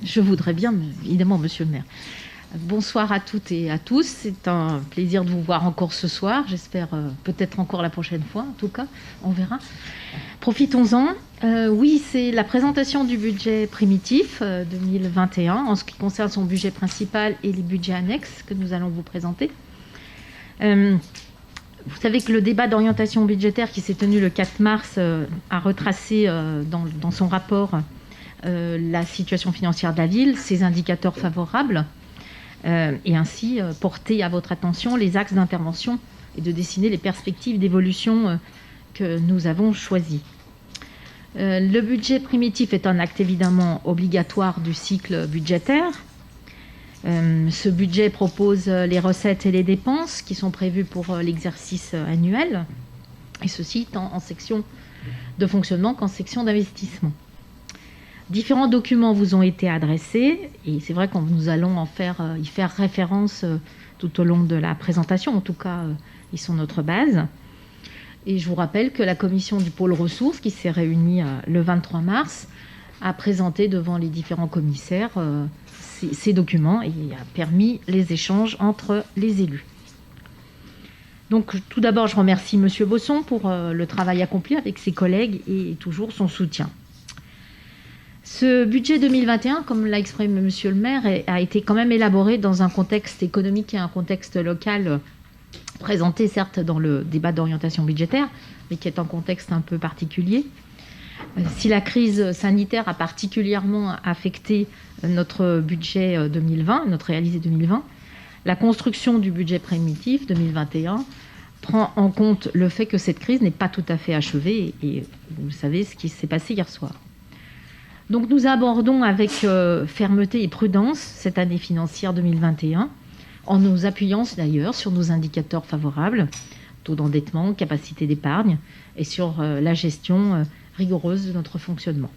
Je voudrais bien, évidemment, monsieur le maire. Bonsoir à toutes et à tous. C'est un plaisir de vous voir encore ce soir. J'espère peut-être encore la prochaine fois. En tout cas, on verra. Profitons-en. Oui, c'est la présentation du budget primitif 2021 en ce qui concerne son budget principal et les budgets annexes que nous allons vous présenter. Vous savez que le débat d'orientation budgétaire qui s'est tenu le 4 mars a retracé dans son rapport la situation financière de la ville, ses indicateurs favorables, et ainsi porter à votre attention les axes d'intervention et de dessiner les perspectives d'évolution que nous avons choisies. Le budget primitif est un acte évidemment obligatoire du cycle budgétaire. Ce budget propose les recettes et les dépenses qui sont prévues pour l'exercice annuel, et ceci tant en section de fonctionnement qu'en section d'investissement. Différents documents vous ont été adressés et c'est vrai que nous allons y faire référence tout au long de la présentation. En tout cas, ils sont notre base. Et je vous rappelle que la commission du pôle ressources, qui s'est réunie le 23 mars, a présenté devant les différents commissaires ces documents et a permis les échanges entre les élus. Donc tout d'abord, je remercie M. Bosson pour le travail accompli avec ses collègues et toujours son soutien. Ce budget 2021, comme l'a exprimé Monsieur le maire, a été quand même élaboré dans un contexte économique et un contexte local présenté certes dans le débat d'orientation budgétaire, mais qui est un contexte un peu particulier. Si la crise sanitaire a particulièrement affecté notre budget 2020, notre réalisé 2020, la construction du budget primitif 2021 prend en compte le fait que cette crise n'est pas tout à fait achevée et vous savez ce qui s'est passé hier soir. Donc nous abordons avec fermeté et prudence cette année financière 2021, en nous appuyant d'ailleurs sur nos indicateurs favorables, taux d'endettement, capacité d'épargne, et sur la gestion rigoureuse de notre fonctionnement.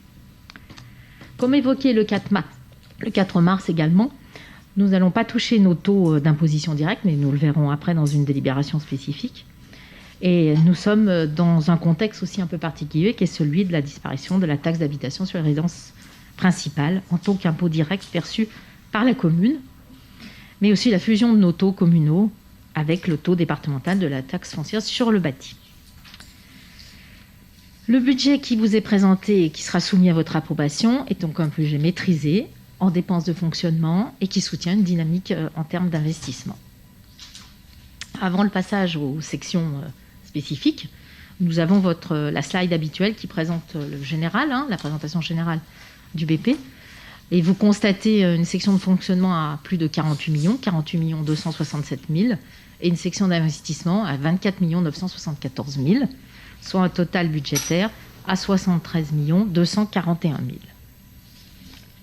Comme évoqué le 4 mars également, nous n'allons pas toucher nos taux d'imposition directe, mais nous le verrons après dans une délibération spécifique. Et nous sommes dans un contexte aussi un peu particulier qui est celui de la disparition de la taxe d'habitation sur les résidences principales en tant qu'impôt direct perçu par la commune, mais aussi la fusion de nos taux communaux avec le taux départemental de la taxe foncière sur le bâti. Le budget qui vous est présenté et qui sera soumis à votre approbation est donc un budget maîtrisé en dépenses de fonctionnement et qui soutient une dynamique en termes d'investissement. Avant le passage aux sections spécifiques, nous avons la slide habituelle qui présente le général, la présentation générale du BP. Et vous constatez une section de fonctionnement à plus de 48 267 000, et une section d'investissement à 24 974 000, soit un total budgétaire à 73 241 000.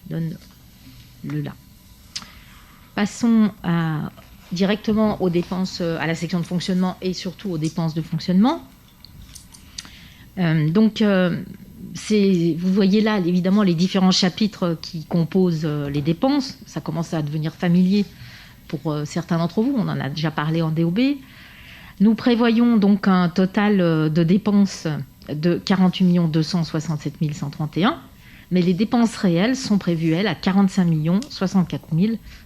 Donne-le là. Passons directement aux dépenses, à la section de fonctionnement et surtout aux dépenses de fonctionnement. Vous voyez là, évidemment, les différents chapitres qui composent les dépenses. Ça commence à devenir familier pour certains d'entre vous. On en a déjà parlé en DOB. Nous prévoyons donc un total de dépenses de 48 267 131, mais les dépenses réelles sont prévues, elles, à 45 064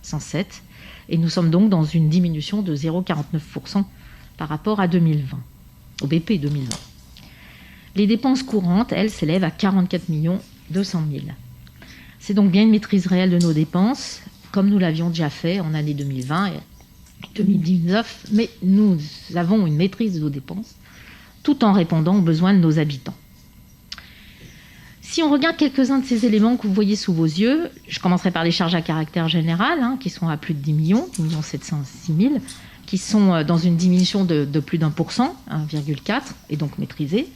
107. Et nous sommes donc dans une diminution de 0,49% par rapport à 2020, au BP 2020. Les dépenses courantes, elles, s'élèvent à 44 200 000. C'est donc bien une maîtrise réelle de nos dépenses, comme nous l'avions déjà fait en année 2020 et 2019, mais nous avons une maîtrise de nos dépenses, tout en répondant aux besoins de nos habitants. Si on regarde quelques-uns de ces éléments que vous voyez sous vos yeux, je commencerai par les charges à caractère général, qui sont à plus de 10 706 000, qui sont dans une diminution de plus d'1%, 1,4, et donc maîtrisées.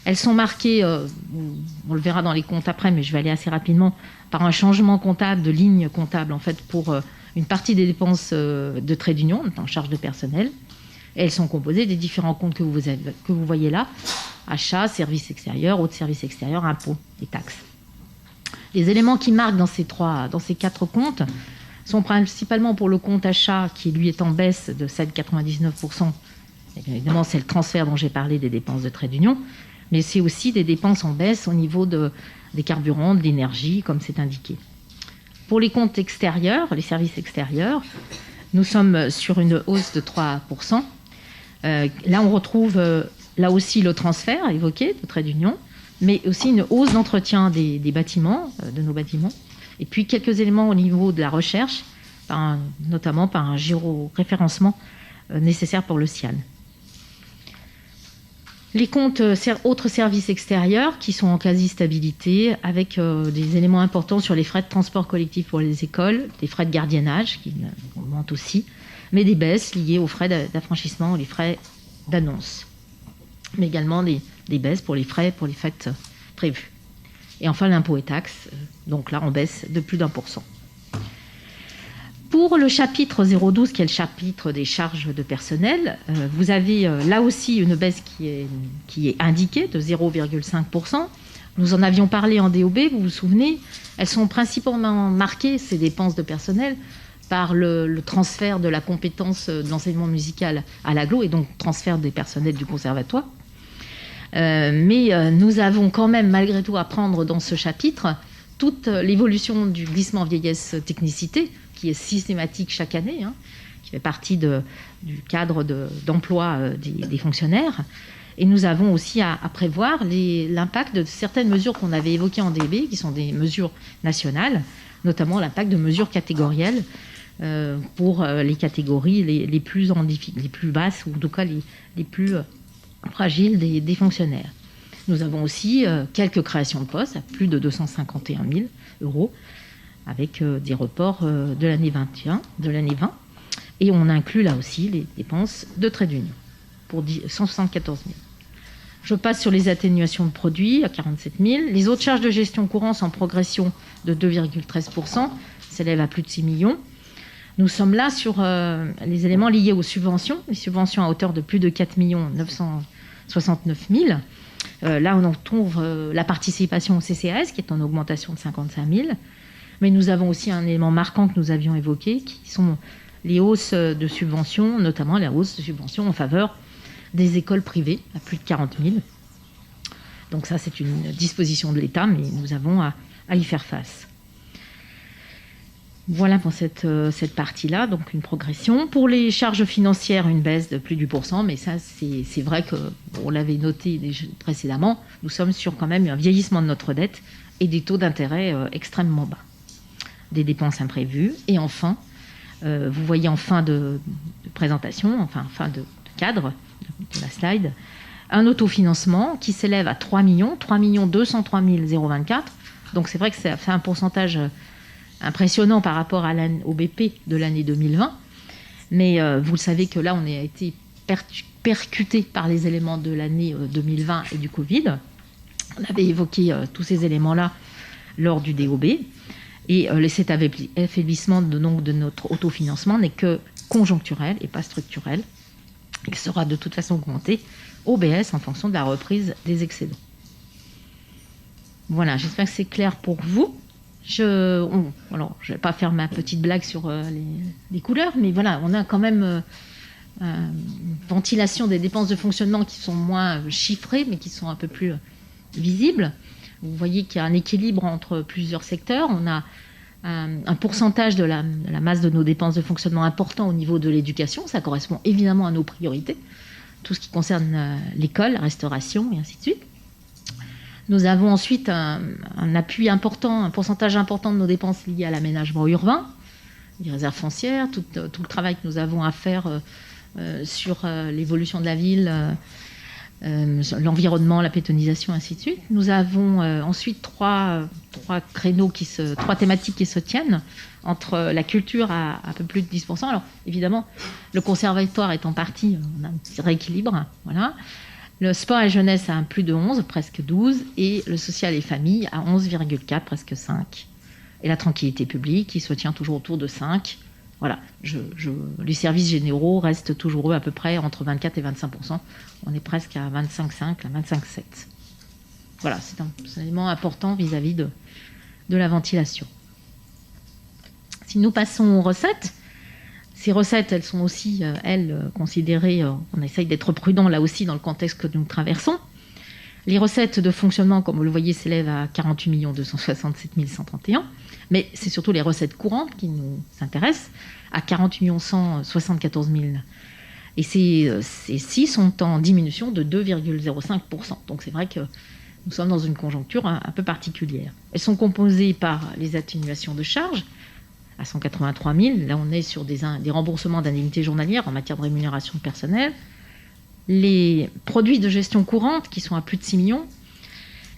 Elles sont marquées, on le verra dans les comptes après, mais je vais aller assez rapidement, par un changement comptable, de ligne comptable, en fait, pour une partie des dépenses de trait d'union, en charge de personnel. Et elles sont composées des différents comptes que vous voyez là, achats, services extérieurs, autres services extérieurs, impôts et taxes. Les éléments qui marquent dans ces 4 comptes sont principalement pour le compte achat, qui lui est en baisse de 7,99%. Évidemment, c'est le transfert dont j'ai parlé des dépenses de trait d'union, mais c'est aussi des dépenses en baisse au niveau des carburants, de l'énergie, comme c'est indiqué. Pour les comptes extérieurs, les services extérieurs, nous sommes sur une hausse de 3%. Là, on retrouve là aussi le transfert évoqué de trait d'union, mais aussi une hausse d'entretien des bâtiments, de nos bâtiments, et puis quelques éléments au niveau de la recherche, notamment par un géoréférencement nécessaire pour le CIAN. Les comptes autres services extérieurs qui sont en quasi-stabilité avec des éléments importants sur les frais de transport collectif pour les écoles, des frais de gardiennage qui augmentent aussi, mais des baisses liées aux frais d'affranchissement ou les frais d'annonce, mais également des baisses pour les frais pour les fêtes prévues. Et enfin l'impôt et taxes, donc là en baisse de plus d'1%. Pour le chapitre 012, qui est le chapitre des charges de personnel, vous avez là aussi une baisse qui est indiquée de 0,5%. Nous en avions parlé en DOB, vous vous souvenez. Elles sont principalement marquées, ces dépenses de personnel, par le transfert de la compétence de l'enseignement musical à l'agglo et donc transfert des personnels du conservatoire. Mais nous avons quand même malgré tout à prendre dans ce chapitre toute l'évolution du glissement vieillesse-technicité, qui est systématique chaque année, qui fait partie du cadre d'emploi des fonctionnaires. Et nous avons aussi à prévoir l'impact de certaines mesures qu'on avait évoquées en DB, qui sont des mesures nationales, notamment l'impact de mesures catégorielles pour les catégories les plus basses, ou en tout cas les plus fragiles des fonctionnaires. Nous avons aussi quelques créations de postes, à plus de 251 000 euros, avec des reports de l'année 20. Et on inclut là aussi les dépenses de trait d'union pour 174 000. Je passe sur les atténuations de produits à 47 000. Les autres charges de gestion courante en progression de 2,13%, s'élèvent à plus de 6 millions. Nous sommes là sur les éléments liés aux subventions, les subventions à hauteur de plus de 4 969 000. Là, on trouve la participation au CCAS qui est en augmentation de 55 000. Mais nous avons aussi un élément marquant que nous avions évoqué, qui sont les hausses de subventions, notamment la hausse de subventions en faveur des écoles privées, à plus de 40 000. Donc ça, c'est une disposition de l'État, mais nous avons à y faire face. Voilà pour cette partie-là, donc une progression. Pour les charges financières, une baisse de plus du %, mais ça, c'est vrai qu'on l'avait noté précédemment, nous sommes sur quand même un vieillissement de notre dette et des taux d'intérêt extrêmement bas. Des dépenses imprévues. Et enfin, vous voyez en fin de présentation, enfin fin de cadre de la slide, un autofinancement qui s'élève à 3 203 024. Donc c'est vrai que ça fait un pourcentage impressionnant par rapport au BP de l'année 2020. Mais vous le savez que là, on a été percuté par les éléments de l'année 2020 et du Covid. On avait évoqué tous ces éléments-là lors du DOB. Et cet affaiblissement de notre autofinancement n'est que conjoncturel et pas structurel. Il sera de toute façon augmenté au BS en fonction de la reprise des excédents. Voilà, j'espère que c'est clair pour vous. Je ne vais pas faire ma petite blague sur les couleurs, mais voilà, on a quand même une ventilation des dépenses de fonctionnement qui sont moins chiffrées, mais qui sont un peu plus visibles. Vous voyez qu'il y a un équilibre entre plusieurs secteurs. On a un pourcentage de la masse de nos dépenses de fonctionnement important au niveau de l'éducation. Ça correspond évidemment à nos priorités. Tout ce qui concerne l'école, la restauration et ainsi de suite. Nous avons ensuite un appui important, un pourcentage important de nos dépenses liées à l'aménagement urbain, les réserves foncières, tout le travail que nous avons à faire sur l'évolution de la ville, l'environnement, la pétonisation, ainsi de suite. Nous avons ensuite trois thématiques qui se tiennent entre la culture à un peu plus de 10%. Alors évidemment, le conservatoire est en partie, on a un petit rééquilibre, voilà. Le sport et jeunesse à plus de 11, presque 12, et le social et famille à 11,4, presque 5. Et la tranquillité publique, qui se tient toujours autour de 5. Voilà, les services généraux restent toujours eux à peu près entre 24 et 25%. On est presque à 25,5, à 25,7. Voilà, c'est un élément important vis-à-vis de la ventilation. Si nous passons aux recettes, ces recettes, elles sont aussi, considérées, on essaye d'être prudent là aussi dans le contexte que nous traversons. Les recettes de fonctionnement, comme vous le voyez, s'élèvent à 48 267 131. Mais c'est surtout les recettes courantes qui nous intéressent, à 48 174 000. Et ces sont en diminution de 2,05%. Donc c'est vrai que nous sommes dans une conjoncture un peu particulière. Elles sont composées par les atténuations de charges, à 183 000. Là, on est sur des remboursements d'indemnités journalières en matière de rémunération de personnel. Les produits de gestion courante, qui sont à plus de 6 millions,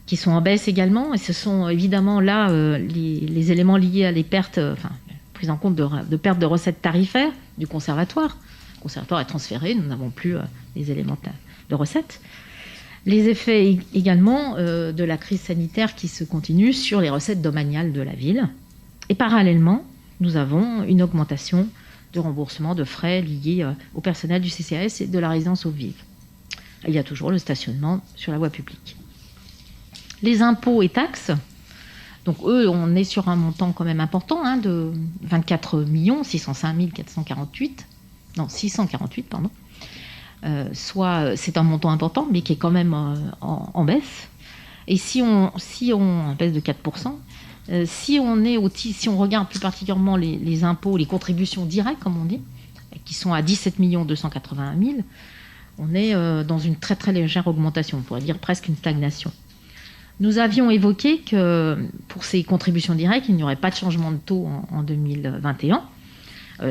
qui sont en baisse également. Et ce sont évidemment là les éléments liés à les pertes, prise en compte de pertes de recettes tarifaires du conservatoire. Le conservatoire est transféré, nous n'avons plus les éléments de recettes. Les effets également de la crise sanitaire qui se continue sur les recettes domaniales de la ville. Et parallèlement, nous avons une augmentation de remboursement de frais liés au personnel du CCAS et de la résidence eaux vives. Il y a toujours le stationnement sur la voie publique. Les impôts et taxes, donc eux, on est sur un montant quand même important, de 24 605 448, non 648, pardon. Soit c'est un montant important, mais qui est quand même en baisse. Et si on baisse de 4%, si on regarde plus particulièrement les impôts, les contributions directes, comme on dit, qui sont à 17 281 000, on est dans une très très légère augmentation, on pourrait dire presque une stagnation. Nous avions évoqué que pour ces contributions directes, il n'y aurait pas de changement de taux en 2021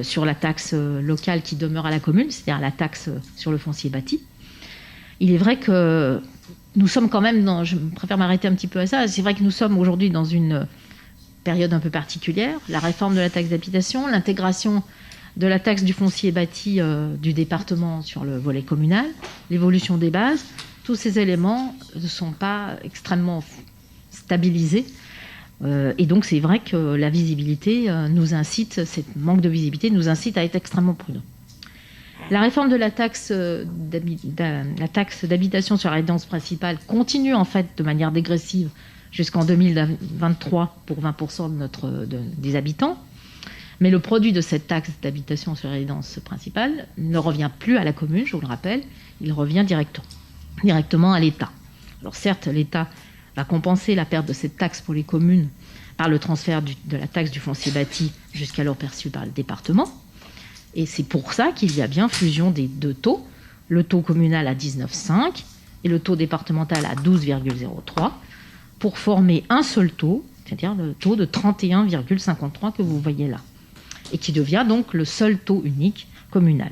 sur la taxe locale qui demeure à la commune, c'est-à-dire la taxe sur le foncier bâti. Il est vrai que nous sommes quand même je préfère m'arrêter un petit peu à ça, c'est vrai que nous sommes aujourd'hui dans une période un peu particulière, la réforme de la taxe d'habitation, l'intégration de la taxe du foncier bâti du département sur le volet communal, l'évolution des bases, tous ces éléments ne sont pas extrêmement stabilisés. Et donc c'est vrai que la visibilité nous incite, ce manque de visibilité nous incite à être extrêmement prudents. La réforme de la taxe d'habitation sur la résidence principale continue en fait de manière dégressive jusqu'en 2023 pour 20% des habitants. Mais le produit de cette taxe d'habitation sur la résidence principale ne revient plus à la commune, je vous le rappelle, il revient directement à l'État. Alors certes, l'État va compenser la perte de cette taxe pour les communes par le transfert de la taxe du foncier bâti jusqu'alors perçue par le département. Et c'est pour ça qu'il y a bien fusion des deux taux, le taux communal à 19,5 et le taux départemental à 12,03, pour former un seul taux, c'est-à-dire le taux de 31,53 que vous voyez là, et qui devient donc le seul taux unique communal.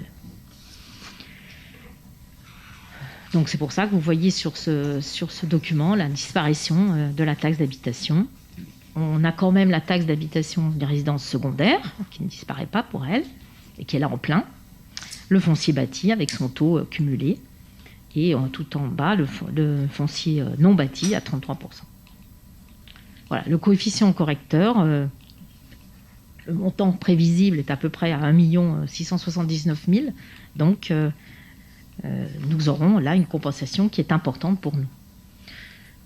Donc c'est pour ça que vous voyez sur ce document la disparition de la taxe d'habitation. On a quand même la taxe d'habitation des résidences secondaires, qui ne disparaît pas pour elle, et qui est là en plein. Le foncier bâti avec son taux cumulé, et tout en bas, le foncier non bâti à 33%. Voilà, le coefficient correcteur, le montant prévisible est à peu près à 1 679 000, donc nous aurons là une compensation qui est importante pour nous.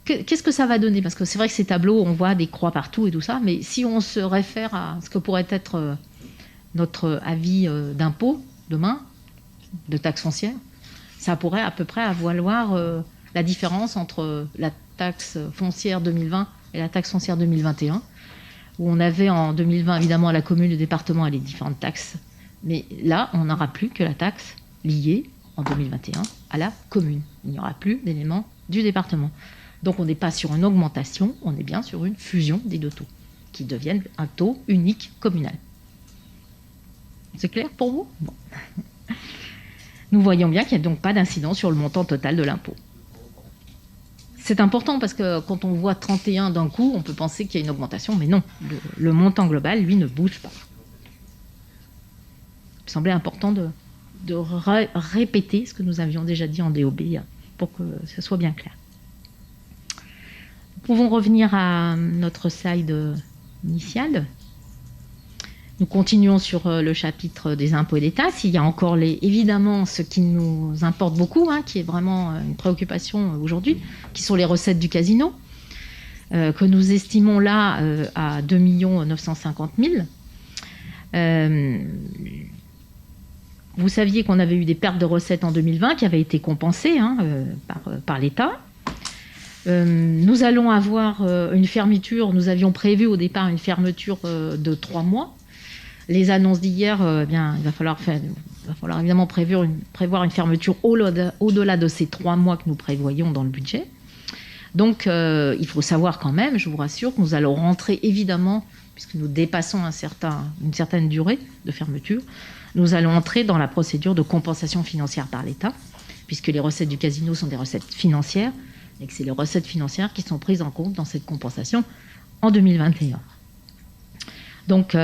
Qu'est-ce que ça va donner? Parce que c'est vrai que ces tableaux, on voit des croix partout et tout ça, mais si on se réfère à ce que pourrait être notre avis d'impôt demain, de taxe foncière, ça pourrait à peu près valoir la différence entre la taxe foncière 2020 et la taxe foncière 2021, où on avait en 2020 évidemment à la commune, le département et les différentes taxes, mais là on n'aura plus que la taxe liée en 2021 à la commune. Il n'y aura plus d'éléments du département. Donc on n'est pas sur une augmentation, on est bien sur une fusion des deux taux, qui deviennent un taux unique communal. C'est clair pour vous? Bon. Nous voyons bien qu'il n'y a donc pas d'incidence sur le montant total de l'impôt. C'est important parce que quand on voit 31 d'un coup, on peut penser qu'il y a une augmentation, mais non, le montant global, lui, ne bouge pas. Il me semblait important de répéter ce que nous avions déjà dit en DOB pour que ce soit bien clair. Nous pouvons revenir à notre slide initial. Nous continuons sur le chapitre des impôts et des taxes. Il y a encore évidemment ce qui nous importe beaucoup, qui est vraiment une préoccupation aujourd'hui, qui sont les recettes du casino, que nous estimons là à 2 950 000. Vous saviez qu'on avait eu des pertes de recettes en 2020 qui avaient été compensées par l'État. Nous allons avoir une fermeture. Nous avions prévu au départ une fermeture de 3 mois. Les annonces d'hier, il va falloir évidemment prévoir une fermeture au-delà de ces 3 mois que nous prévoyons dans le budget. Donc, il faut savoir quand même, je vous rassure, que nous allons rentrer évidemment, puisque nous dépassons une certaine durée de fermeture, nous allons entrer dans la procédure de compensation financière par l'État, puisque les recettes du casino sont des recettes financières, et que c'est les recettes financières qui sont prises en compte dans cette compensation en 2021. Donc,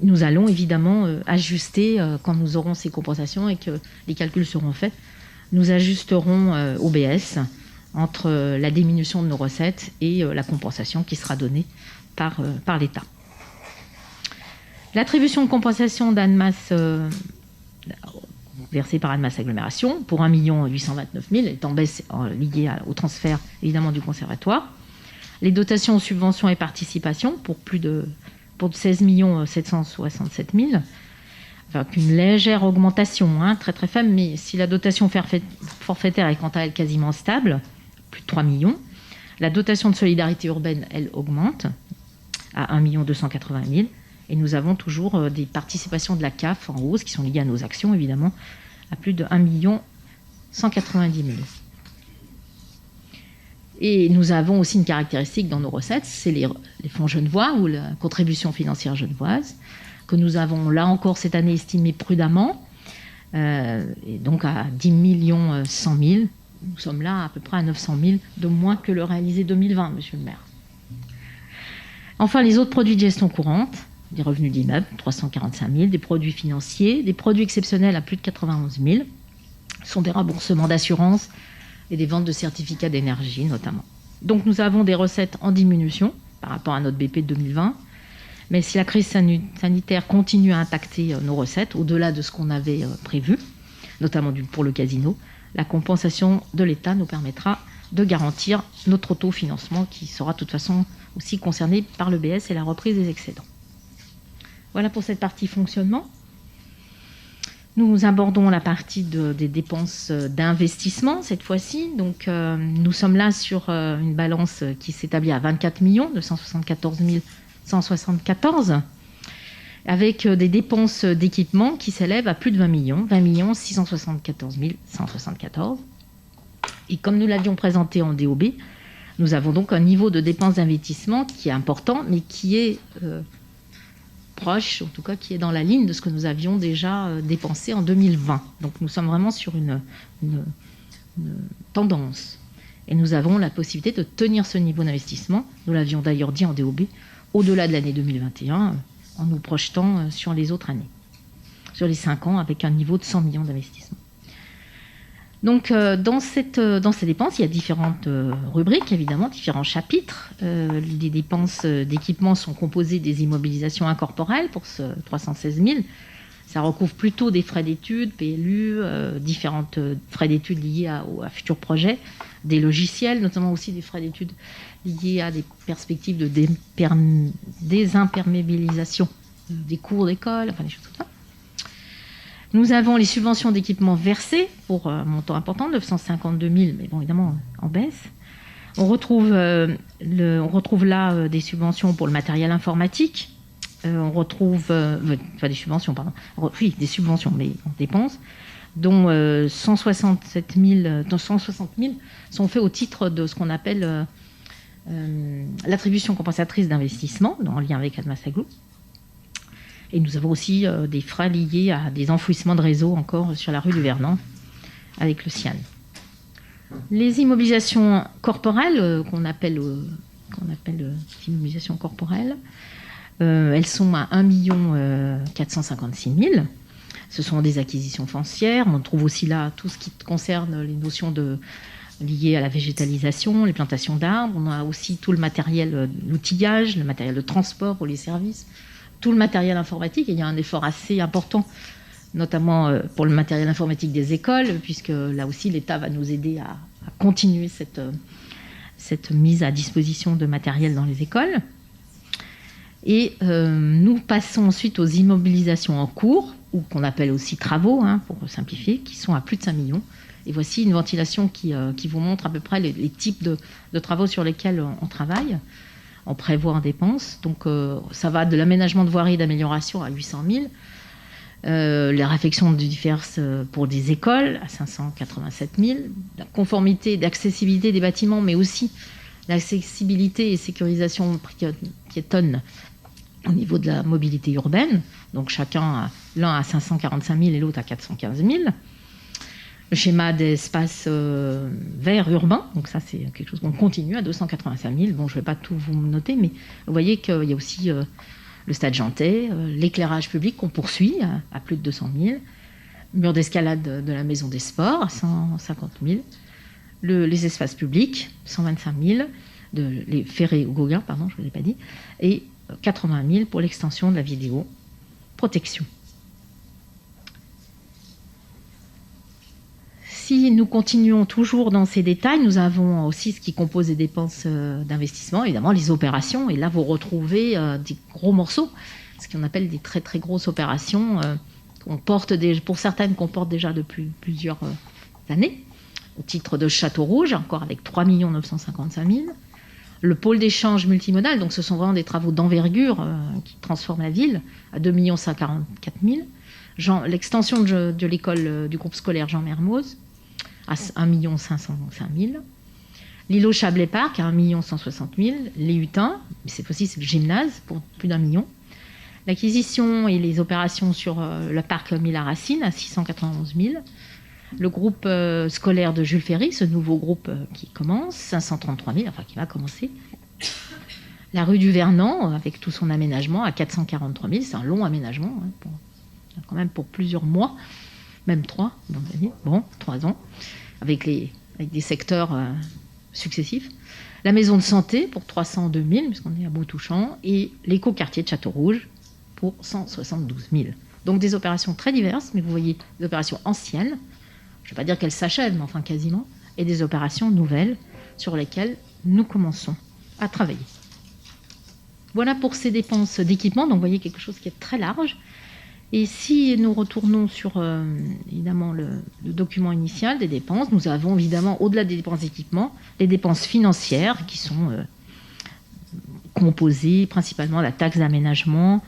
nous allons évidemment ajuster quand nous aurons ces compensations et que les calculs seront faits. Nous ajusterons OBS entre la diminution de nos recettes et la compensation qui sera donnée par l'État. L'attribution de compensation d'Annemasse versée par Annemasse Agglomération pour 1 829 000 est en baisse liée au transfert évidemment du conservatoire. Les dotations aux subventions et participations pour 16 767 000, avec une légère augmentation, très très faible, mais si la dotation forfaitaire est quant à elle quasiment stable, plus de 3 millions, la dotation de solidarité urbaine, elle, augmente à 1 280 000, et nous avons toujours des participations de la CAF en hausse, qui sont liées à nos actions évidemment, à plus de 1 190 000. Et nous avons aussi une caractéristique dans nos recettes, c'est les fonds genevois ou la contribution financière genevoise, que nous avons là encore cette année estimé prudemment, et donc à 10 100 000. Nous sommes là à peu près à 900 000 de moins que le réalisé 2020, monsieur le maire. Enfin, les autres produits de gestion courante, des revenus d'immeubles, 345 000, des produits financiers, des produits exceptionnels à plus de 91 000, sont des remboursements d'assurance et des ventes de certificats d'énergie notamment. Donc nous avons des recettes en diminution par rapport à notre BP de 2020, mais si la crise sanitaire continue à impacter nos recettes au-delà de ce qu'on avait prévu, notamment pour le casino, la compensation de l'État nous permettra de garantir notre autofinancement qui sera de toute façon aussi concerné par le BS et la reprise des excédents. Voilà pour cette partie fonctionnement. Nous abordons la partie des dépenses d'investissement cette fois-ci. Donc, nous sommes là sur une balance qui s'établit à 24 274 174, avec des dépenses d'équipement qui s'élèvent à plus de 20 674 174. Et comme nous l'avions présenté en DOB, nous avons donc un niveau de dépenses d'investissement qui est important, mais qui est proche, en tout cas qui est dans la ligne de ce que nous avions déjà dépensé en 2020. Donc nous sommes vraiment sur une tendance. Et nous avons la possibilité de tenir ce niveau d'investissement, nous l'avions d'ailleurs dit en DOB, au-delà de l'année 2021, en nous projetant sur les autres années, sur les 5 ans, avec un niveau de 100 millions d'investissement. Donc, dans ces dépenses, il y a différentes rubriques, évidemment, différents chapitres. Les dépenses d'équipement sont composées des immobilisations incorporelles pour ce 316 000. Ça recouvre plutôt des frais d'études, PLU, différentes frais d'études liés à futurs projets, des logiciels, notamment aussi des frais d'études liés à des perspectives de désimperméabilisation des cours d'école, enfin des choses comme ça. Nous avons les subventions d'équipement versées pour un montant important, 952 000, mais bon, évidemment, en baisse. On retrouve là des subventions pour le matériel informatique. On retrouve... des subventions, pardon. Oui, des subventions, mais on dépense, dont 160 000 sont faits au titre de ce qu'on appelle l'attribution compensatrice d'investissement, en lien avec Annemasse Agglo. Et nous avons aussi des frais liés à des enfouissements de réseau encore sur la rue du Vernon avec le CIAN. Les immobilisations corporelles, qu'on appelle immobilisations corporelles, elles sont à 1 456 000. Ce sont des acquisitions foncières. On trouve aussi là tout ce qui concerne les notions liées à la végétalisation, les plantations d'arbres. On a aussi tout le matériel, l'outillage, le matériel de transport pour les services, tout le matériel informatique. Et il y a un effort assez important, notamment pour le matériel informatique des écoles, puisque là aussi l'État va nous aider à continuer cette mise à disposition de matériel dans les écoles. Et nous passons ensuite aux immobilisations en cours, ou qu'on appelle aussi travaux, pour simplifier, qui sont à plus de 5 millions, Et voici une ventilation qui vous montre à peu près les types de travaux sur lesquels on travaille. On prévoit en dépenses. Donc, ça va de l'aménagement de voirie et d'amélioration à 800 000. Les réfections diverses pour des écoles à 587 000. La conformité et d'accessibilité des bâtiments, mais aussi l'accessibilité et sécurisation piétonne au niveau de la mobilité urbaine. Donc, l'un à 545 000 et l'autre à 415 000. Le schéma d'espace vert urbain, donc ça c'est quelque chose qu'on continue à 285 000. Bon, je ne vais pas tout vous noter, mais vous voyez qu'il y a aussi le stade Jantet, l'éclairage public qu'on poursuit à plus de 200 000, mur d'escalade de la maison des sports à 150 000, les espaces publics 125 000, les ferrés au Gauguin, pardon, je ne vous l'ai pas dit, et 80 000 pour l'extension de la vidéo protection. Si nous continuons toujours dans ces détails, nous avons aussi ce qui compose les dépenses d'investissement, évidemment les opérations. Et là, vous retrouvez des gros morceaux, ce qu'on appelle des très très grosses opérations, pour certaines qu'on porte déjà depuis plusieurs années, au titre de Château Rouge, encore avec 3 955 000. Le pôle d'échange multimodal, donc ce sont vraiment des travaux d'envergure qui transforment la ville, à 2 144 000. L'extension de l'école du groupe scolaire Jean Mermoz, à 1 505 000. L'îlot Chablais Parc à 1 160 000. Les Hutins, cette fois-ci c'est le gymnase pour plus d'1 million. L'acquisition et les opérations sur le parc Mila-Racine à 691 000. Le groupe scolaire de Jules Ferry, ce nouveau groupe qui commence, 533 000, enfin qui va commencer. La rue du Vernon, avec tout son aménagement, à 443 000. C'est un long aménagement, quand même pour plusieurs mois. Même 3 ans, avec des secteurs successifs. La maison de santé pour 302 000, puisqu'on est à Boutouchamp, et l'éco-quartier de Château-Rouge pour 172 000. Donc des opérations très diverses, mais vous voyez des opérations anciennes, je ne vais pas dire qu'elles s'achèvent, mais enfin quasiment, et des opérations nouvelles sur lesquelles nous commençons à travailler. Voilà pour ces dépenses d'équipement, donc vous voyez quelque chose qui est très large. Et si nous retournons sur évidemment le document initial des dépenses, nous avons évidemment, au-delà des dépenses d'équipement, les dépenses financières qui sont composées principalement de la taxe d'aménagement,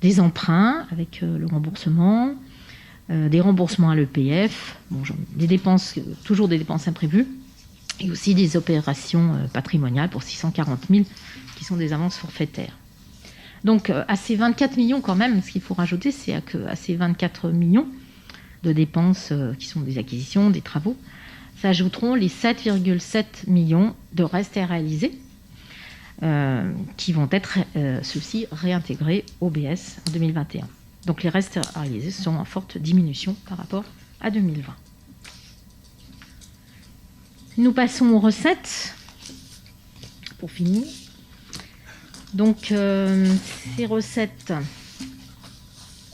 des emprunts avec le remboursement, des remboursements à l'EPF, des dépenses, toujours des dépenses imprévues, et aussi des opérations patrimoniales pour 640 000 qui sont des avances forfaitaires. Donc, à ces 24 millions quand même, ce qu'il faut rajouter, c'est qu'à ces 24 millions de dépenses qui sont des acquisitions, des travaux, s'ajouteront les 7,7 millions de restes à réaliser qui vont être ceux-ci réintégrés au BS en 2021. Donc, les restes à réaliser sont en forte diminution par rapport à 2020. Nous passons aux recettes pour finir. Donc, ces recettes,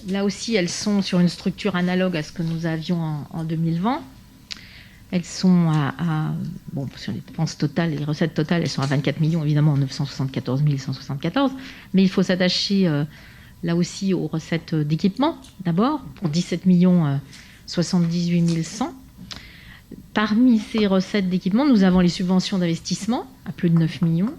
là aussi, elles sont sur une structure analogue à ce que nous avions en 2020. Elles sont sur les dépenses totales, les recettes totales, elles sont à 24 millions, évidemment, 974 174. Mais il faut s'attacher, là aussi, aux recettes d'équipement, d'abord, pour 17 78 100. Parmi ces recettes d'équipement, nous avons les subventions d'investissement, à plus de 9 millions.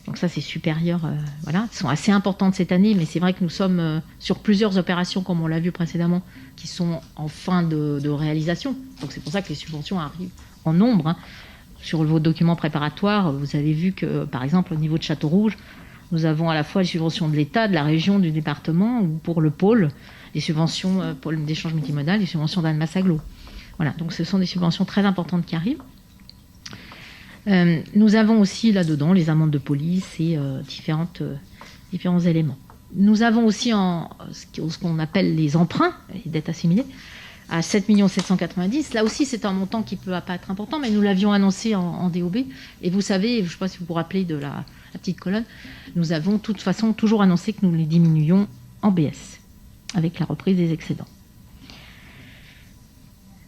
Donc ça, c'est supérieur. Elles sont assez importantes cette année, mais c'est vrai que nous sommes sur plusieurs opérations, comme on l'a vu précédemment, qui sont en fin de réalisation. Donc c'est pour ça que les subventions arrivent en nombre. Sur vos documents préparatoires, vous avez vu que, par exemple, au niveau de Château-Rouge, nous avons à la fois les subventions de l'État, de la région, du département, ou pour le pôle, les subventions pôle d'échange multimodal, les subventions d'Annemasse-Aglo. Voilà, donc ce sont des subventions très importantes qui arrivent. Nous avons aussi là-dedans les amendes de police et différents éléments. Nous avons aussi ce qu'on appelle les emprunts, les dettes assimilées, à 7 790 000. Là aussi, c'est un montant qui peut pas être important, mais nous l'avions annoncé en DOB. Et vous savez, je ne sais pas si vous vous rappelez de la petite colonne, nous avons de toute façon toujours annoncé que nous les diminuions en BS, avec la reprise des excédents.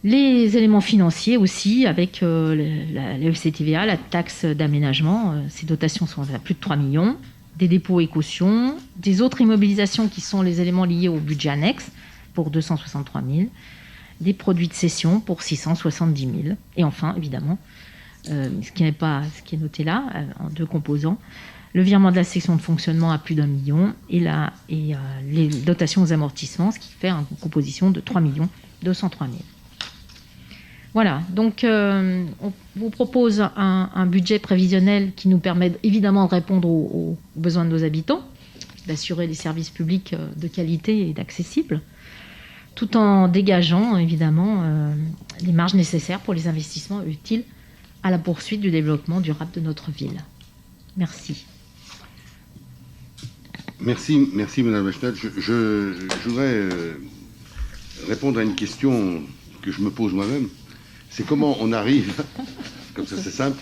Les éléments financiers aussi, avec la FCTVA, la taxe d'aménagement, ces dotations sont à plus de 3 millions, des dépôts et cautions, des autres immobilisations qui sont les éléments liés au budget annexe pour 263 000, des produits de cession pour 670 000. Et enfin, évidemment, ce qui est noté là, en 2 composants, le virement de la section de fonctionnement à plus d'1 million et les dotations aux amortissements, ce qui fait une composition de 3 203 000. Voilà, donc on vous propose un budget prévisionnel qui nous permet évidemment de répondre aux besoins de nos habitants, d'assurer des services publics de qualité et d'accessibles, tout en dégageant évidemment les marges nécessaires pour les investissements utiles à la poursuite du développement durable de notre ville. Merci. Merci Madame Wachtel. Je voudrais répondre à une question que je me pose moi-même. C'est comment on arrive, comme ça c'est simple,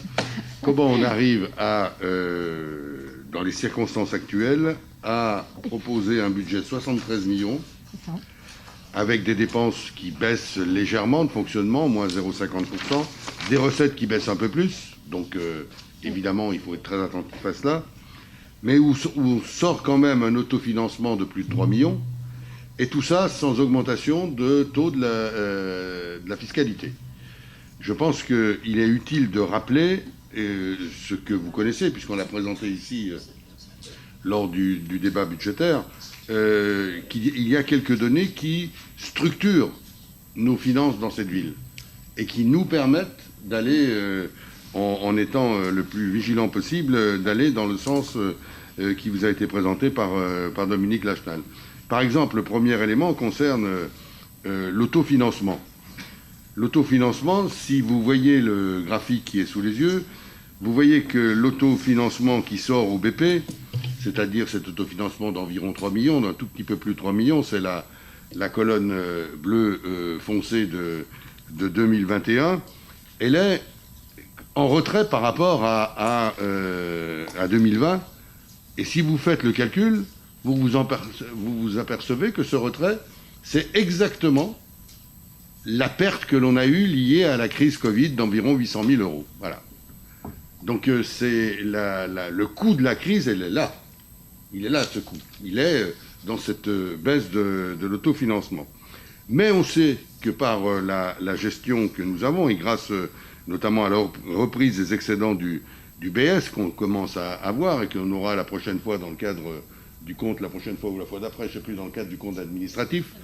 comment on arrive à, dans les circonstances actuelles, à proposer un budget de 73 millions avec des dépenses qui baissent légèrement de fonctionnement, moins 0,50%, des recettes qui baissent un peu plus, donc évidemment il faut être très attentif à cela, mais où on sort quand même un autofinancement de plus de 3 millions, et tout ça sans augmentation de taux de la fiscalité. Je pense qu'il est utile de rappeler ce que vous connaissez, puisqu'on l'a présenté ici lors du débat budgétaire, qu'il y a quelques données qui structurent nos finances dans cette ville et qui nous permettent d'aller, en étant le plus vigilant possible, d'aller dans le sens qui vous a été présenté par Dominique Lachenal. Par exemple, le premier élément concerne l'autofinancement. L'autofinancement, si vous voyez le graphique qui est sous les yeux, vous voyez que l'autofinancement qui sort au BP, c'est-à-dire cet autofinancement d'environ 3 millions, d'un tout petit peu plus de 3 millions, c'est la colonne bleue foncée de 2021, elle est en retrait par rapport à 2020. Et si vous faites le calcul, vous vous apercevez que ce retrait, c'est exactement la perte que l'on a eue liée à la crise Covid d'environ 800 000 €. Voilà. Donc c'est le coût de la crise, elle est là. Il est là, ce coût. Il est dans cette baisse de l'autofinancement. Mais on sait que par la gestion que nous avons, et grâce notamment à la reprise des excédents du BS qu'on commence à avoir et qu'on aura la prochaine fois dans le cadre du compte, la prochaine fois ou la fois d'après, je ne sais plus, dans le cadre du compte administratif,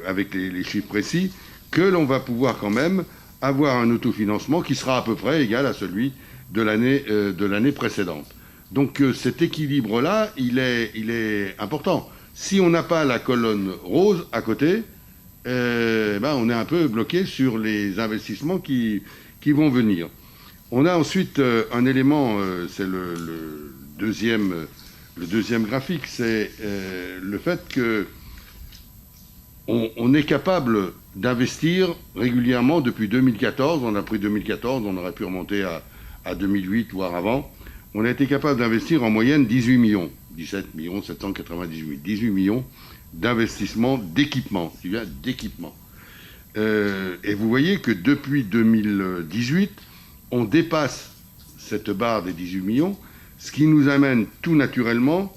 avec les chiffres précis, que l'on va pouvoir quand même avoir un autofinancement qui sera à peu près égal à celui de l'année précédente. Donc cet équilibre-là, il est important. Si on n'a pas la colonne rose à côté, on est un peu bloqué sur les investissements qui vont venir. On a ensuite un élément, c'est le deuxième graphique, c'est le fait que on est capable d'investir régulièrement depuis 2014. On a pris 2014, on aurait pu remonter à 2008, voire avant. On a été capable d'investir en moyenne 18 millions, 17 millions 798, 18 millions d'investissements d'équipement, et vous voyez que depuis 2018, on dépasse cette barre des 18 millions, ce qui nous amène tout naturellement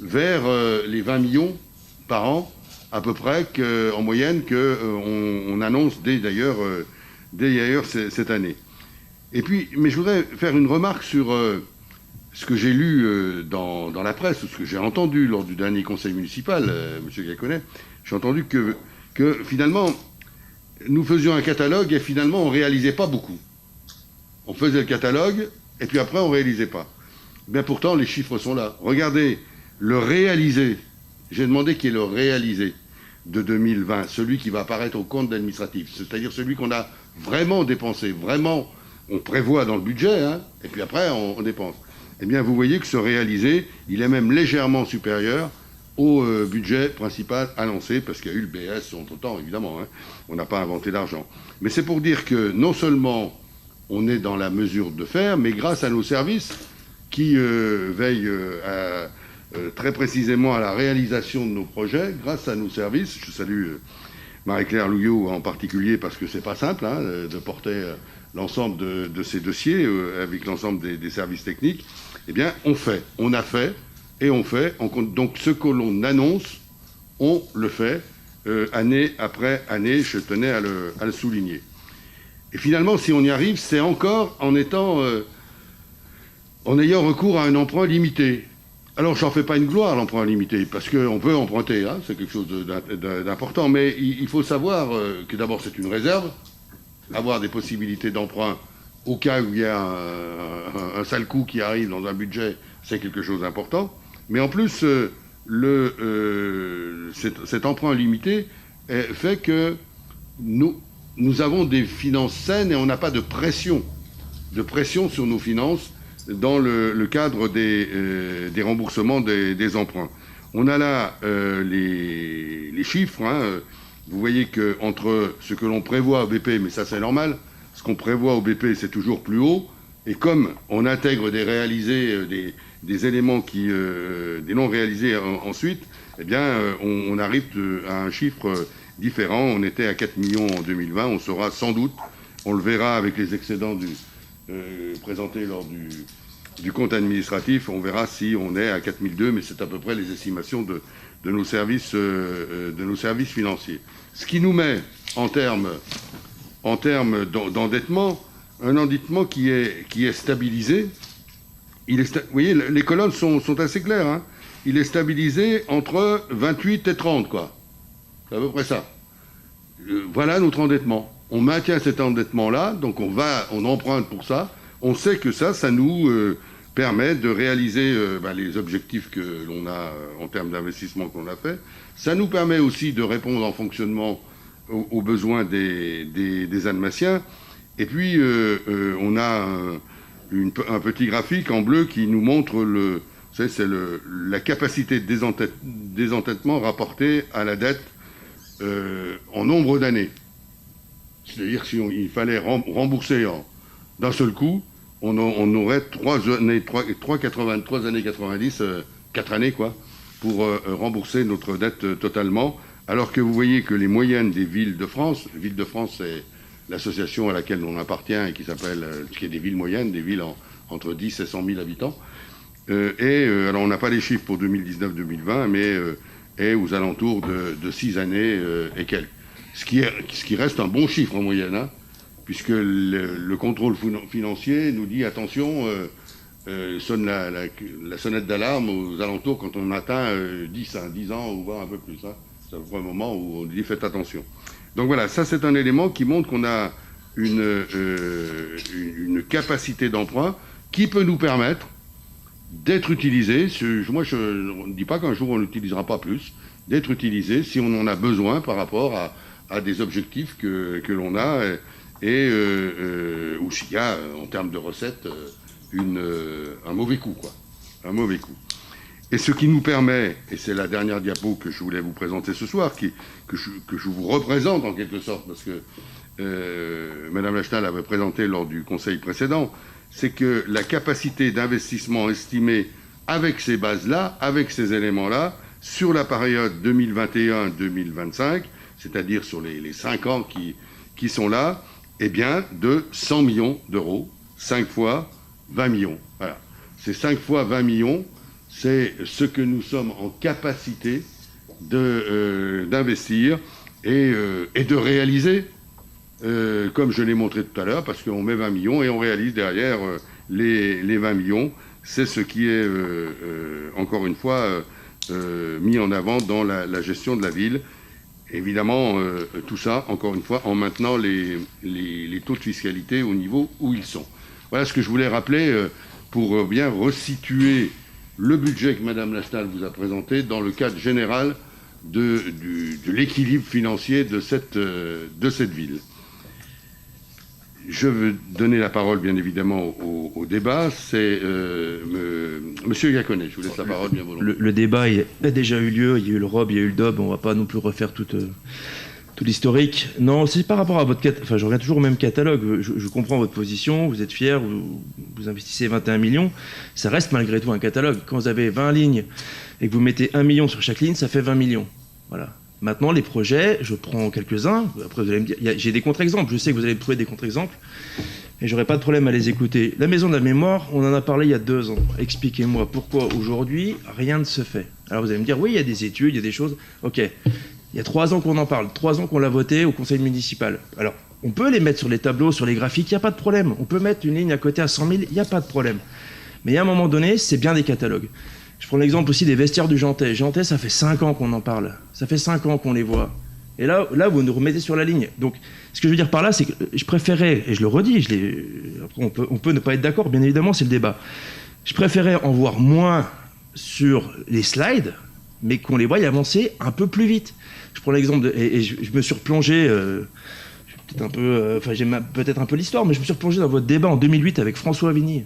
vers les 20 millions par an, à peu près, en moyenne, qu'on annonce dès d'ailleurs cette année. Et puis, mais je voudrais faire une remarque sur ce que j'ai lu dans la presse, ou ce que j'ai entendu lors du dernier conseil municipal, M. Gaconnet. J'ai entendu que finalement, nous faisions un catalogue et finalement, on ne réalisait pas beaucoup. On faisait le catalogue et puis après, on ne réalisait pas. Bien pourtant, les chiffres sont là. Regardez, le réalisé, j'ai demandé qui est le réalisé de 2020, celui qui va apparaître au compte administratif, c'est-à-dire celui qu'on a vraiment dépensé, vraiment, on prévoit dans le budget, et puis après, on dépense. Eh bien, vous voyez que ce réalisé, il est même légèrement supérieur au budget principal annoncé, parce qu'il y a eu le BS entre-temps, évidemment, on n'a pas inventé l'argent. Mais c'est pour dire que non seulement on est dans la mesure de faire, mais grâce à nos services qui veillent très précisément à la réalisation de nos projets, grâce à nos services, je salue Marie-Claire Louillot en particulier, parce que c'est pas simple de porter l'ensemble de ces dossiers avec l'ensemble des services techniques, eh bien on a fait, et on fait. Donc ce que l'on annonce, on le fait, année après année, je tenais à le souligner. Et finalement, si on y arrive, c'est encore en ayant recours à un emprunt limité. Alors, j'en fais pas une gloire, l'emprunt limité, parce qu'on peut emprunter, hein, c'est quelque chose d'important, mais il faut savoir que d'abord, c'est une réserve, avoir des possibilités d'emprunt au cas où il y a un sale coup qui arrive dans un budget, c'est quelque chose d'important. Mais en plus, cet emprunt limité fait que nous avons des finances saines et on n'a pas de pression sur nos finances dans le cadre des remboursements des emprunts. On a là les chiffres. Hein. Vous voyez qu'entre ce que l'on prévoit au BP, mais ça c'est normal, ce qu'on prévoit au BP c'est toujours plus haut, et comme on intègre des réalisés, des éléments des non réalisés ensuite, eh bien on arrive à un chiffre différent. On était à 4 millions en 2020, on sera sans doute, on le verra avec les excédents présentés lors du compte administratif, on verra si on est à 4002, mais c'est à peu près les estimations de nos services financiers. Ce qui nous met en termes d'endettement, un endettement qui est stabilisé. Vous voyez, les colonnes sont assez claires. Hein. Il est stabilisé entre 28 et 30, quoi. C'est à peu près ça. Voilà notre endettement. On maintient cet endettement-là, donc on emprunte pour ça. On sait que ça nous permet de réaliser les objectifs que l'on a en termes d'investissement qu'on a fait. Ça nous permet aussi de répondre en fonctionnement aux besoins des Annemassiens. Et puis, on a un petit graphique en bleu qui nous montre la capacité de désendettement rapportée à la dette en nombre d'années. C'est-à-dire que il fallait rembourser d'un seul coup, on aurait 3 années 90, 4 années, quoi, pour rembourser notre dette totalement. Alors que vous voyez que les moyennes des villes de France, c'est l'association à laquelle on appartient et qui est des villes moyennes, des villes entre 10 et 100 000 habitants. Alors on n'a pas les chiffres pour 2019-2020, mais est aux alentours de 6 années et quelques. Ce qui reste un bon chiffre en moyenne, hein, puisque le contrôle financier nous dit attention, sonne la sonnette d'alarme aux alentours quand on atteint 10 ans ou voire un peu plus. Hein. C'est un moment où on dit faites attention. Donc voilà, ça c'est un élément qui montre qu'on a une capacité d'emprunt qui peut nous permettre d'être utilisé. Moi, je ne dis pas qu'un jour on n'utilisera pas plus, d'être utilisé si on en a besoin par rapport à des objectifs que l'on a ou s'il y a en termes de recettes un mauvais coup, quoi. Un mauvais coup. Et ce qui nous permet, et c'est la dernière diapo que je voulais vous présenter ce soir, que je vous représente en quelque sorte, parce que Madame Lachenal avait présenté lors du conseil précédent, c'est que la capacité d'investissement estimée avec ces bases-là, avec ces éléments-là, sur la période 2021-2025, c'est-à-dire sur les 5 ans qui sont là, eh bien, de 100 millions d'euros, 5 fois 20 millions. Voilà. Ces 5 fois 20 millions, c'est ce que nous sommes en capacité d'investir et de réaliser, comme je l'ai montré tout à l'heure, parce qu'on met 20 millions et on réalise derrière les 20 millions. C'est ce qui est, encore une fois, mis en avant dans la gestion de la ville. Évidemment, tout ça, encore une fois, en maintenant les taux de fiscalité au niveau où ils sont. Voilà ce que je voulais rappeler pour bien resituer le budget que Mme Lachenal vous a présenté dans le cadre général de l'équilibre financier de cette ville. Je veux donner la parole, bien évidemment, au débat. C'est Monsieur Iaconet, je vous laisse la parole, bien volontiers. Le débat a déjà eu lieu, il y a eu le ROB, il y a eu le DOB, on ne va pas non plus refaire tout l'historique. Non, c'est par rapport à votre catalogue, enfin je reviens toujours au même catalogue, je comprends votre position, vous êtes fier, vous investissez 21 millions, ça reste malgré tout un catalogue. Quand vous avez 20 lignes et que vous mettez 1 million sur chaque ligne, ça fait 20 millions. Voilà. Maintenant, les projets, je prends quelques-uns. Après, vous allez me dire, j'ai des contre-exemples. Je sais que vous allez me trouver des contre-exemples. Et j'aurai pas de problème à les écouter. La Maison de la Mémoire, on en a parlé il y a 2 ans. Expliquez-moi pourquoi aujourd'hui, rien ne se fait. Alors vous allez me dire, oui, il y a des études, il y a des choses. Ok. Il y a 3 ans qu'on en parle, 3 ans qu'on l'a voté au conseil municipal. Alors, on peut les mettre sur les tableaux, sur les graphiques, il n'y a pas de problème. On peut mettre une ligne à côté à 100 000, il n'y a pas de problème. Mais à un moment donné, c'est bien des catalogues. Je prends l'exemple aussi des vestiaires du Jeantais. Jeantais, ça fait 5 ans qu'on en parle. Ça fait 5 ans qu'on les voit. Et là, vous nous remettez sur la ligne. Donc, ce que je veux dire par là, c'est que je préférais, et je le redis, après on peut ne pas être d'accord, bien évidemment, c'est le débat. Je préférais en voir moins sur les slides, mais qu'on les voie avancer un peu plus vite. Je prends l'exemple, et je me suis replongé, j'aime peut-être un peu l'histoire, mais je me suis replongé dans votre débat en 2008 avec François Vigny.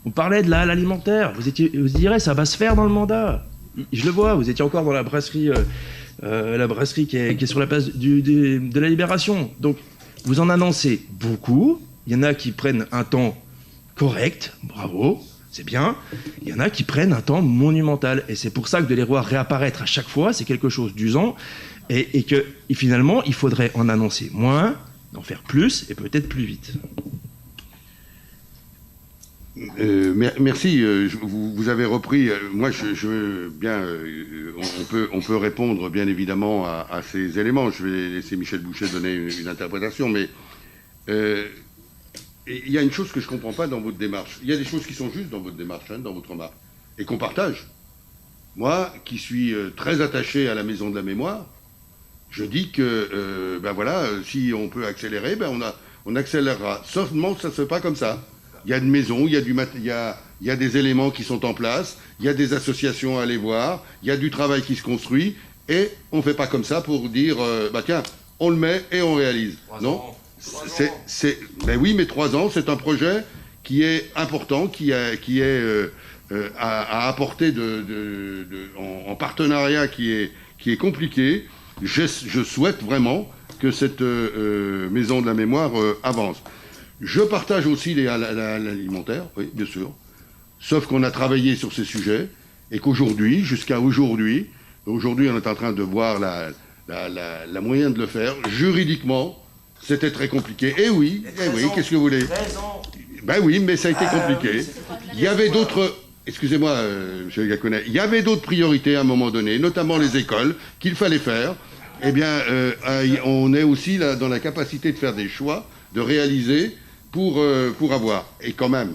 On parlait de l'alimentaire, vous direz, ça va se faire dans le mandat. Je le vois, vous étiez encore dans la brasserie qui est sur la place de la Libération. Donc, vous en annoncez beaucoup. Il y en a qui prennent un temps correct, bravo, c'est bien. Il y en a qui prennent un temps monumental. Et c'est pour ça que de les voir réapparaître à chaque fois, c'est quelque chose d'usant. Et finalement, il faudrait en annoncer moins, en faire plus et peut-être plus vite. Merci. Vous avez repris. Moi, je veux bien. On peut répondre bien évidemment à ces éléments. Je vais laisser Michel Boucher donner une interprétation, mais il y a une chose que je ne comprends pas dans votre démarche. Il y a des choses qui sont justes dans votre démarche, dans votre remarque, et qu'on partage. Moi, qui suis très attaché à la Maison de la Mémoire, je dis que, si on peut accélérer, on accélérera. Seulement, ça ne se fait pas comme ça. Il y a une maison, il y a des éléments qui sont en place, il y a des associations à aller voir, il y a du travail qui se construit, et on ne fait pas comme ça pour dire, tiens, on le met et on réalise. Non, oui, mais 3 ans, c'est un projet qui est important, qui est à apporter en partenariat qui est compliqué. Je souhaite vraiment que cette Maison de la Mémoire avance. Je partage aussi l'alimentaire, oui, bien sûr. Sauf qu'on a travaillé sur ces sujets et qu'aujourd'hui, jusqu'à aujourd'hui, on est en train de voir la moyen de le faire. Juridiquement, c'était très compliqué. Eh oui, qu'est-ce que vous voulez ? 13 ans. Ben oui, mais ça a été compliqué. Il y avait d'autres... Excusez-moi, M. Gaconnet. Il y avait d'autres priorités à un moment donné, notamment les écoles, qu'il fallait faire. Eh bien, on est aussi là, dans la capacité de faire des choix, de réaliser pour avoir. Et quand même,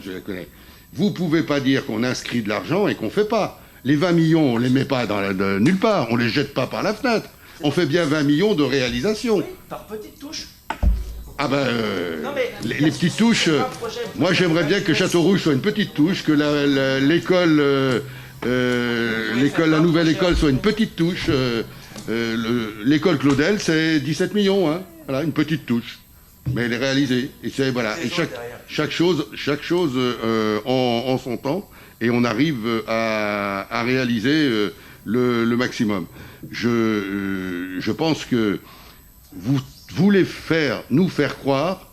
je la connais. Vous ne pouvez pas dire qu'on inscrit de l'argent et qu'on ne fait pas. Les 20 millions, on ne les met pas nulle part, on ne les jette pas par la fenêtre. On fait bien 20 millions de réalisations. Oui, par petites touches. Ah les petites touches, moi j'aimerais bien que Château-Rouge soit une petite touche, que la nouvelle école soit une petite touche. L'école Claudel, c'est 17 millions, hein. Voilà, une petite touche. Mais elle est réalisée. Et chaque chose en son temps, et on arrive à réaliser le maximum. Je pense que vous voulez nous faire croire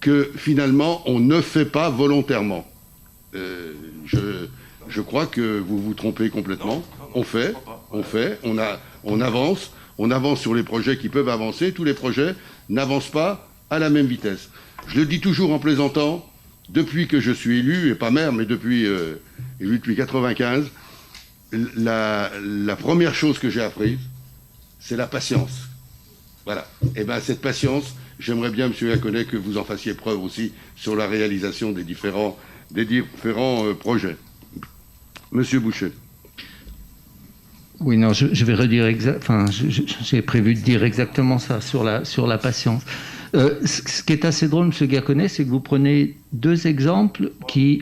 que finalement on ne fait pas volontairement. Je crois que vous vous trompez complètement. On avance sur les projets qui peuvent avancer. Tous les projets n'avancent pas à la même vitesse. Je le dis toujours en plaisantant, depuis que je suis élu, et pas maire, mais depuis 1995, la première chose que j'ai apprise, c'est la patience. Voilà. Et bien cette patience, j'aimerais bien, M. Gaconnet, que vous en fassiez preuve aussi sur la réalisation des différents projets. Monsieur Boucher. Oui, non, je vais redire j'ai prévu de dire exactement ça sur la patience. Ce qui est assez drôle, M. Gaconnet, c'est que vous prenez 2 exemples qui...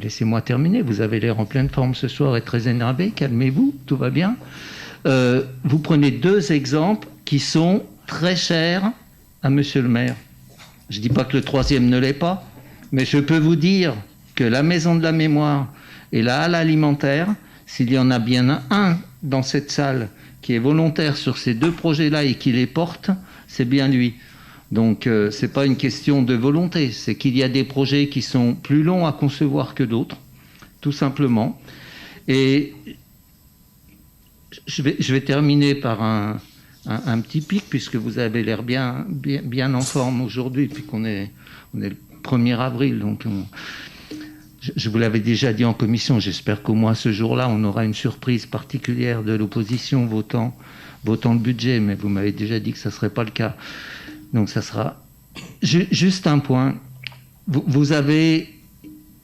Laissez-moi terminer, vous avez l'air en pleine forme ce soir et très énervé, calmez-vous, tout va bien. Vous prenez 2 exemples qui sont très chers à Monsieur le maire. Je ne dis pas que le 3e ne l'est pas, mais je peux vous dire que la Maison de la Mémoire et la halle alimentaire, s'il y en a bien un dans cette salle qui est volontaire sur ces 2 projets-là et qui les porte, c'est bien lui. Donc ce n'est pas une question de volonté, c'est qu'il y a des projets qui sont plus longs à concevoir que d'autres, tout simplement. Et je vais terminer par un petit pic, puisque vous avez l'air bien en forme aujourd'hui, puis qu'on est le 1er avril. Donc je vous l'avais déjà dit en commission, j'espère qu'au moins ce jour-là, on aura une surprise particulière de l'opposition votant le budget, mais vous m'avez déjà dit que ça ne serait pas le cas. Donc ça sera... Juste un point. Vous avez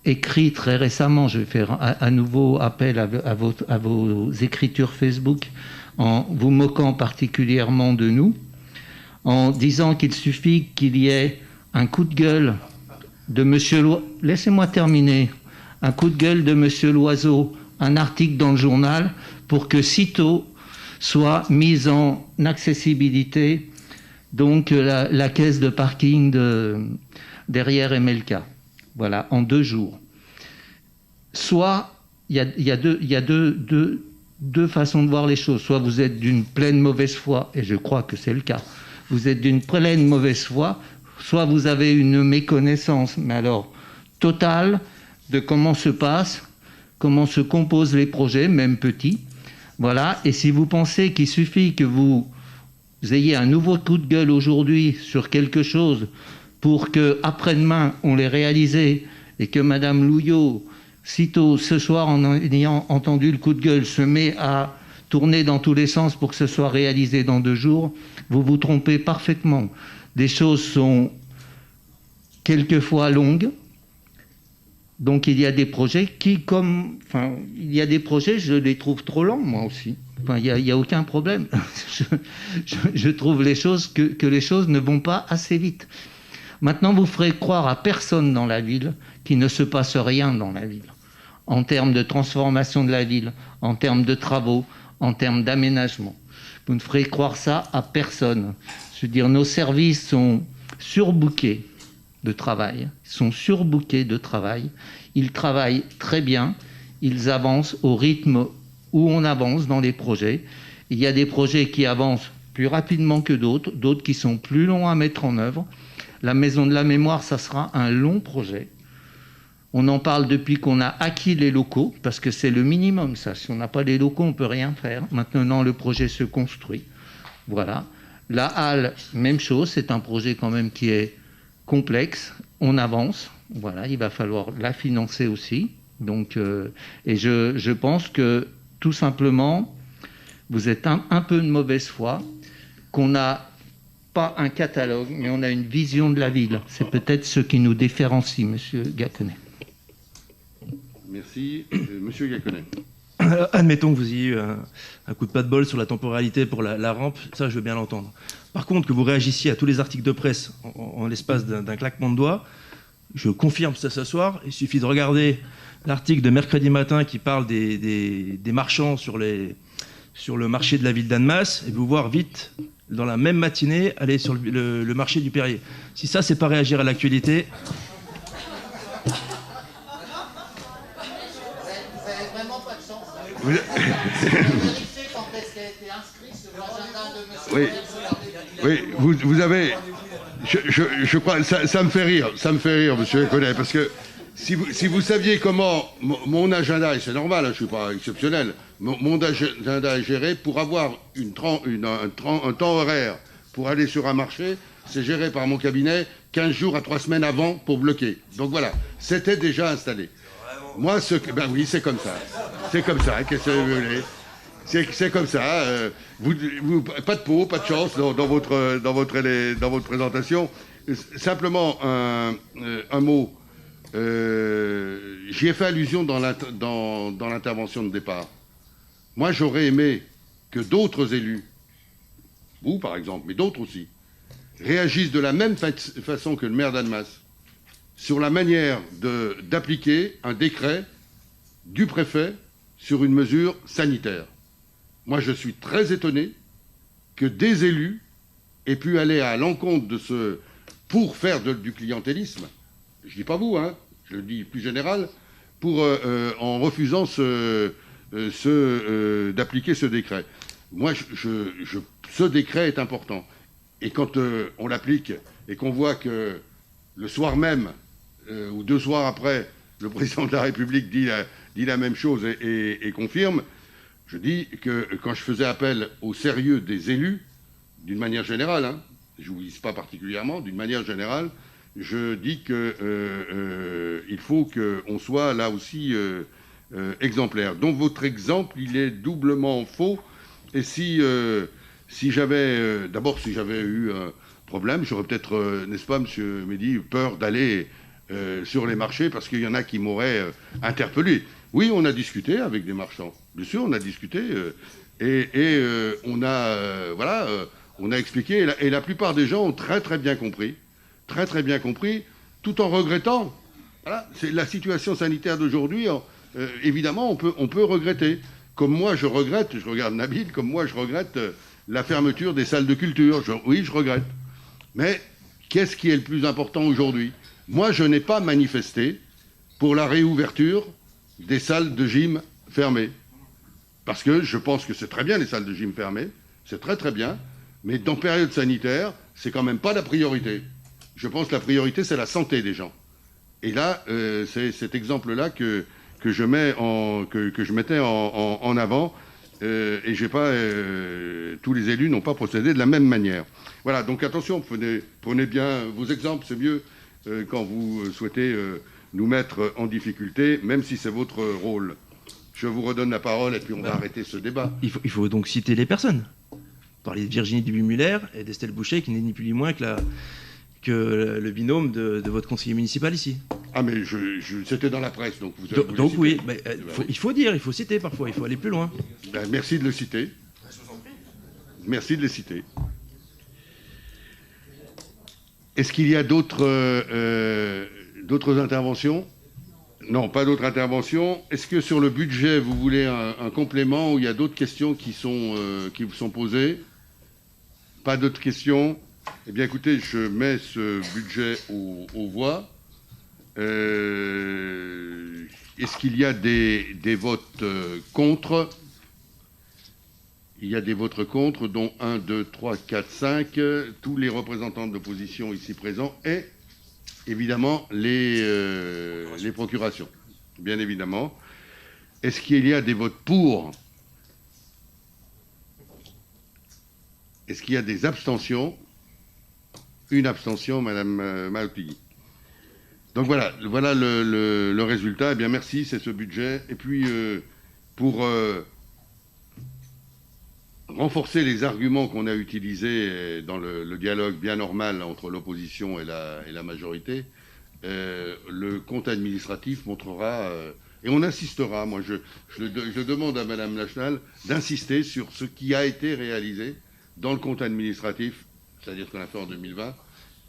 écrit très récemment, je vais faire à nouveau appel à vos écritures Facebook, en vous moquant particulièrement de nous, en disant qu'il suffit qu'il y ait un coup de gueule de Monsieur laissez-moi terminer. Un coup de gueule de Monsieur Loiseau, un article dans le journal, pour que sitôt soit mise en accessibilité donc la caisse de parking derrière MLK. Voilà, en 2 jours. Soit, il y a deux façons de voir les choses. Soit vous êtes d'une pleine mauvaise foi, et je crois que c'est le cas, vous êtes d'une pleine mauvaise foi, soit vous avez une méconnaissance, mais alors totale, de comment se composent les projets, même petits. Voilà, et si vous pensez qu'il suffit que vous ayez un nouveau coup de gueule aujourd'hui sur quelque chose pour que après-demain on l'ait réalisé et que Madame Louillot, sitôt ce soir en ayant entendu le coup de gueule, se met à tourner dans tous les sens pour que ce soit réalisé dans 2 jours, vous vous trompez parfaitement. Les choses sont quelquefois longues, donc il y a des projets je les trouve trop lents moi aussi. Enfin, il y a aucun problème. je trouve que les choses ne vont pas assez vite. Maintenant, vous ferez croire à personne dans la ville qu'il ne se passe rien dans la ville, en termes de transformation de la ville, en termes de travaux, en termes d'aménagement. Vous ne ferez croire ça à personne. Je veux dire, nos services sont surbookés de travail. Ils travaillent très bien. Ils avancent au rythme où on avance dans les projets. Il y a des projets qui avancent plus rapidement que d'autres qui sont plus longs à mettre en œuvre. La Maison de la Mémoire, ça sera un long projet. On en parle depuis qu'on a acquis les locaux, parce que c'est le minimum, ça. Si on n'a pas les locaux, on ne peut rien faire. Maintenant, le projet se construit. Voilà. La halle, même chose, c'est un projet quand même qui est complexe. On avance. Voilà, il va falloir la financer aussi. Donc, et je pense que, tout simplement, vous êtes un peu de mauvaise foi, qu'on n'a pas un catalogue, mais on a une vision de la ville. C'est peut-être ce qui nous différencie, Monsieur Gacquenay. Merci. Monsieur Gacquenay. Admettons que vous ayez eu un coup de pas de bol sur la temporalité pour la rampe, ça je veux bien l'entendre. Par contre, que vous réagissiez à tous les articles de presse en l'espace d'un claquement de doigts, je confirme ça ce soir. Il suffit de regarder l'article de mercredi matin qui parle des marchands sur le marché de la ville d'Annemasse et vous voir vite, dans la même matinée, aller sur le marché du Perrier. Si ça, c'est pas réagir à l'actualité... Oui, vous avez... Je crois... Ça me fait rire, monsieur Gacquenay, parce que si vous saviez comment mon agenda, et c'est normal, hein, je ne suis pas exceptionnel, mon agenda est géré pour avoir un temps horaire pour aller sur un marché, c'est géré par mon cabinet 15 jours à 3 semaines avant pour bloquer. Donc voilà, c'était déjà installé. Moi, ben oui, c'est comme ça. C'est comme ça, qu'est-ce que vous voulez ? C'est comme ça. Pas de peau, pas de chance dans votre présentation. Simplement un mot. J'y ai fait allusion dans l'intervention de départ. Moi, j'aurais aimé que d'autres élus, vous par exemple, mais d'autres aussi, réagissent de la même façon que le maire d'Annemasse sur la manière d'appliquer un décret du préfet sur une mesure sanitaire. Moi, je suis très étonné que des élus aient pu aller à l'encontre de pour faire du clientélisme, je ne dis pas vous, hein, je le dis plus général, en refusant d'appliquer ce décret. Moi, ce décret est important. Et quand on l'applique et qu'on voit que le soir même, ou 2 soirs après, le président de la République dit la même chose et confirme, je dis que quand je faisais appel au sérieux des élus, d'une manière générale, hein, je ne vous vise pas particulièrement, d'une manière générale, je dis qu'il faut qu'on soit là aussi exemplaire. Donc votre exemple, il est doublement faux. Et si j'avais eu un problème, j'aurais peut-être, n'est-ce pas, Monsieur Mehdi, peur d'aller sur les marchés parce qu'il y en a qui m'auraient interpellé. Oui, on a discuté avec des marchands. Bien sûr, on a discuté on a expliqué. Et la plupart des gens ont très très bien compris, tout en regrettant. Voilà, c'est la situation sanitaire d'aujourd'hui. Évidemment, on peut regretter. Comme moi, je regrette. Je regarde Nabil. Comme moi, je regrette la fermeture des salles de culture. Oui, je regrette. Mais qu'est-ce qui est le plus important aujourd'hui? Moi, je n'ai pas manifesté pour la réouverture des salles de gym fermées. Parce que je pense que c'est très bien les salles de gym fermées. C'est très très bien. Mais dans période sanitaire, c'est quand même pas la priorité. Je pense que la priorité, c'est la santé des gens. Et là, c'est cet exemple-là que je mettais en avant. Et j'ai pas, tous les élus n'ont pas procédé de la même manière. Voilà, donc attention, prenez bien vos exemples, c'est mieux quand vous souhaitez nous mettre en difficulté, même si c'est votre rôle. Je vous redonne la parole et puis on va arrêter ce débat. Il faut donc citer les personnes. Parler de Virginie Duby-Muller et d'Estelle Boucher, qui n'est ni plus ni moins que le binôme de votre conseiller municipal ici. Ah mais c'était dans la presse, donc vous avez... Donc oui, mais, il faut dire, il faut citer parfois, il faut aller plus loin. Ben, merci de le citer. Merci de le citer. Est-ce qu'il y a d'autres interventions? Non, pas d'autres interventions. Est-ce que sur le budget, vous voulez un complément ou il y a d'autres questions qui vous sont posées? Pas d'autres questions? Eh bien, écoutez, je mets ce budget aux voix. Est-ce qu'il y a des votes contre? Il y a des votes contre, dont 1, 2, 3, 4, 5, tous les représentants de l'opposition ici présents et évidemment les procurations, bien évidemment. Est-ce qu'il y a des votes pour? Est-ce qu'il y a des abstentions? Une abstention, Madame Malpighi. Donc voilà le résultat. Eh bien, merci, c'est ce budget. Et puis, pour renforcer les arguments qu'on a utilisés dans le dialogue bien normal entre l'opposition et la majorité, le compte administratif montrera, et on insistera, moi je demande à Madame Lachenal d'insister sur ce qui a été réalisé dans le compte administratif, c'est-à-dire ce qu'on a fait en 2020,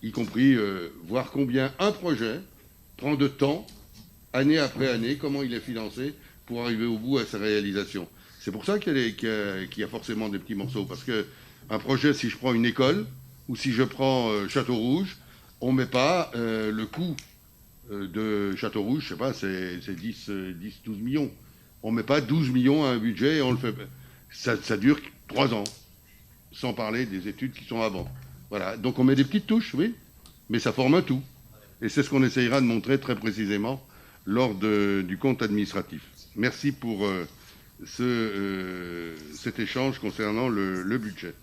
y compris voir combien un projet prend de temps, année après année, comment il est financé pour arriver au bout à sa réalisation. C'est pour ça qu'il y a forcément des petits morceaux. Parce qu'un projet, si je prends une école ou si je prends Château-Rouge, on ne met pas le coût de Château-Rouge, je sais pas, c'est 10-12 millions. On ne met pas 12 millions à un budget et on le fait. Ça dure 3 ans, sans parler des études qui sont avant. Voilà, donc on met des petites touches, oui, mais ça forme un tout. Et c'est ce qu'on essayera de montrer très précisément lors du compte administratif. Merci pour... cet échange concernant le budget.